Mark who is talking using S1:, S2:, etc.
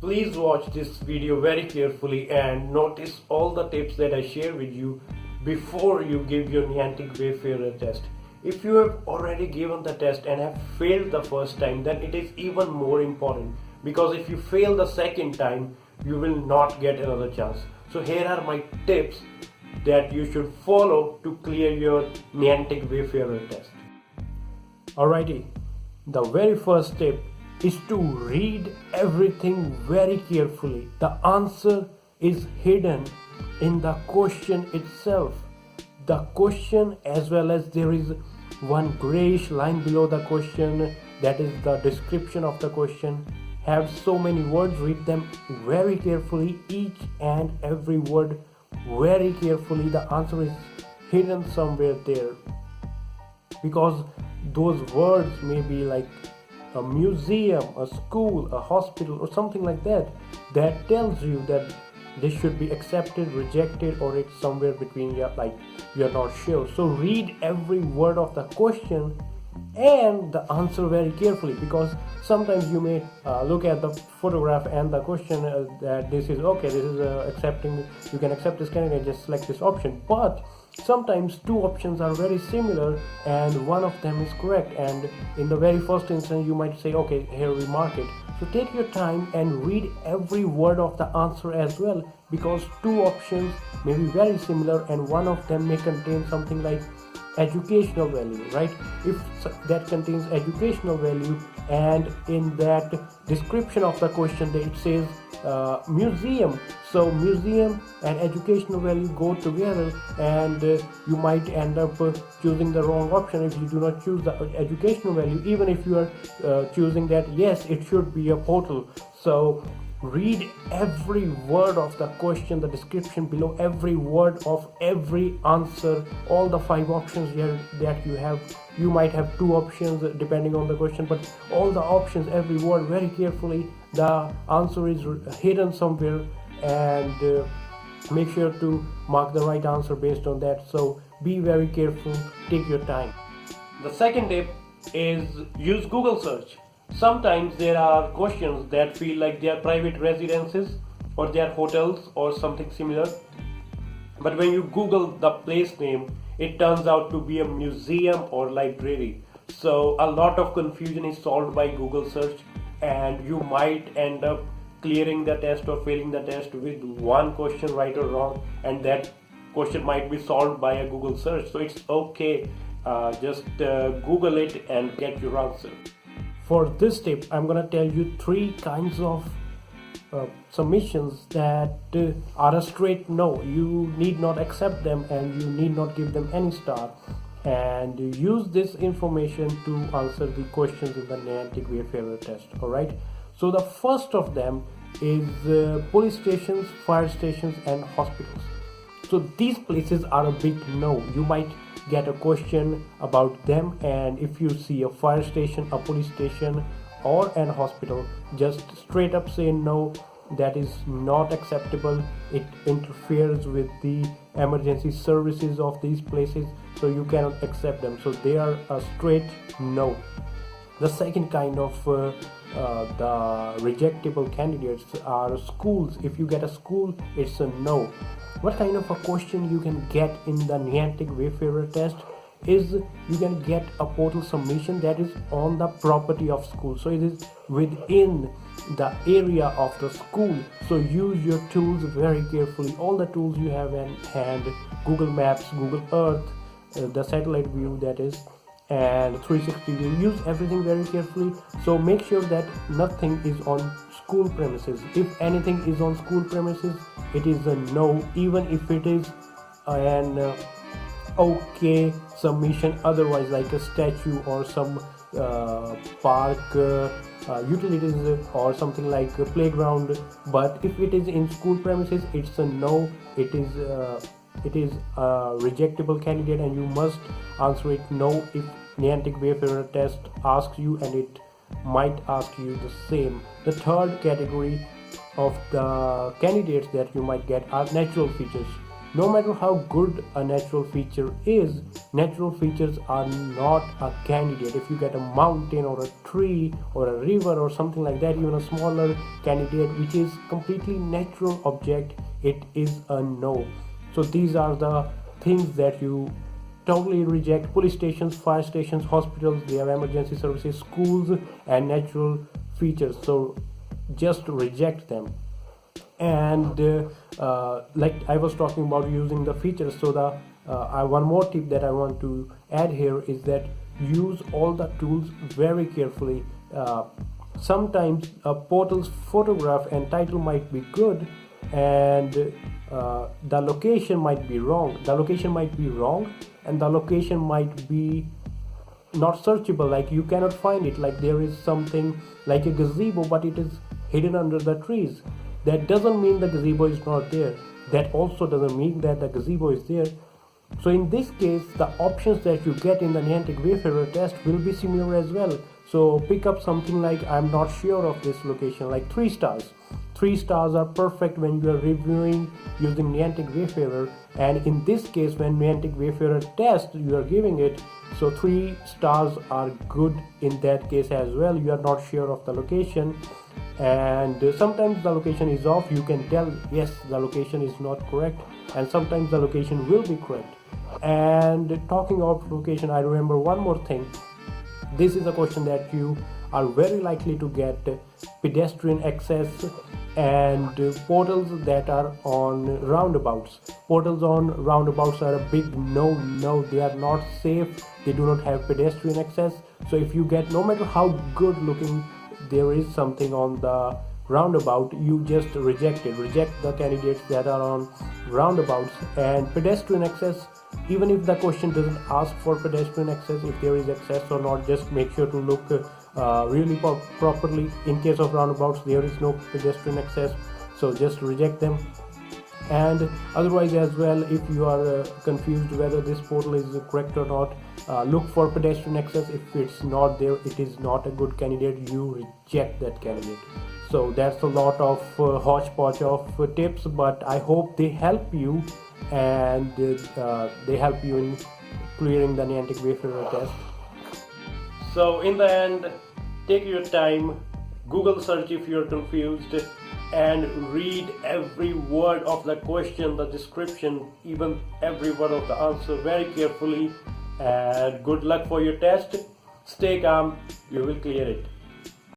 S1: Please watch this video very carefully and notice all the tips that I share with you before you give your Niantic Wayfarer test. If you have already given the test and have failed the first time, then it is even more important, because if you fail the second time, you will not get another chance. So here are my tips that you should follow to clear your Niantic Wayfarer test. Alrighty, the very first tip is to read everything very carefully. The answer is hidden in the question itself. The question, as well as there is one grayish line below the question, that is the description of the question, have so many words. Read them very carefully, each and every word very carefully. The answer is hidden somewhere there, because those words may be like a museum, a school, a hospital, or something like that, that tells you that this should be accepted, rejected, or it's somewhere between. Like you're not sure. So read every word of the question and the answer very carefully, because sometimes you may look at the photograph and the question that this is okay, this is accepting, you can accept this candidate, just select this option. But sometimes two options are very similar and one of them is correct, and in the very first instance you might say, okay, here we mark it. So take your time and read every word of the answer as well, because two options may be very similar and one of them may contain something like educational value, right? If that contains educational value, and in that description of the question it says museum, so museum and educational value go together, and you might end up choosing the wrong option if you do not choose the educational value, even if you are choosing that yes, it should be a portal. So read every word of the question, the description below, every word of every answer, all the 5 options that you have. You might have 2 options depending on the question, but all the options, every word very carefully. The answer is hidden somewhere, and make sure to mark the right answer based on that. So be very careful, take your time. The second tip is use Google search. Sometimes there are questions that feel like they are private residences or they are hotels or something similar, but when you Google the place name, it turns out to be a museum or library. So a lot of confusion is solved by Google search, and you might end up clearing the test or failing the test with one question right or wrong, and that question might be solved by a Google search. So it's okay, just Google it and get your answer. For this tip, I'm gonna tell you 3 kinds of submissions that are a straight no. You need not accept them and you need not give them any star, and use this information to answer the questions in the Niantic Wayfarer test. Alright, so the first of them is police stations, fire stations, and hospitals. So these places are a big no. You might get a question about them, and if you see a fire station, a police station, or an hospital, just straight up say no, that is not acceptable. It interferes with the emergency services of these places, so you cannot accept them. So they are a straight no. The second kind of the rejectable candidates are schools. If you get a school, it's a no. What kind of a question you can get in the Niantic Wayfarer test is you can get a portal submission that is on the property of school, so it is within the area of the school. So use your tools very carefully, all the tools you have in hand, Google Maps, Google Earth, the satellite view, that is, and 360 view. Use everything very carefully. So make sure that nothing is on school premises. If anything is on school premises, it is a no, even if it is an okay submission otherwise, like a statue or some park utilities or something like a playground. But if it is in school premises, it's a no. It is a rejectable candidate, and you must answer it no if Niantic Wayfarer test asks you, and it might ask you the same. The third category of the candidates that you might get are natural features. no matter how good a natural feature is, natural features are not a candidate. If you get a mountain or a tree or a river or something like that, even a smaller candidate which is completely natural object, it is a no. So these are the things that you totally reject. Police stations, fire stations, hospitals, they have emergency services, schools, and natural features, so just reject them. And like I was talking about using the features, so the one more tip that I want to add here is that use all the tools very carefully. Sometimes a portal's photograph and title might be good, and the location might be wrong. And the location might be not searchable, like you cannot find it, like there is something like a gazebo but it is hidden under the trees. That doesn't mean the gazebo is not there. That also doesn't mean that the gazebo is there. So in this case, the options that you get in the Niantic Wayfarer test will be similar as well. So pick up something like I'm not sure of this location, like 3 stars. 3 stars are perfect when you are reviewing using Niantic Wayfarer, and in this case when Niantic Wayfarer test you are giving it, so 3 stars are good in that case as well. You are not sure of the location, and sometimes the location is off. You can tell yes, the location is not correct, and sometimes the location will be correct. And talking of location, I remember one more thing. This is a question that you are very likely to get: pedestrian access and portals that are on roundabouts. Portals on roundabouts are a big no. They are not safe. They do not have pedestrian access. So if you get, no matter how good looking there is something on the roundabout, you just reject it. Reject the candidates that are on roundabouts. And pedestrian access, even if the question doesn't ask for pedestrian access, if there is access or not, just make sure to look really properly. In case of roundabouts, there is no pedestrian access, so just reject them. And otherwise as well, if you are confused whether this portal is correct or not, look for pedestrian access. If it's not there, it is not a good candidate. You reject that candidate. So that's a lot of hodgepodge of tips, but I hope they help you, and they help you in clearing the Niantic Wayfarer test. So in the end, take your time, Google search if you're confused, and read every word of the question, the description, even every word of the answer very carefully. And good luck for your test. Stay calm, you will clear it.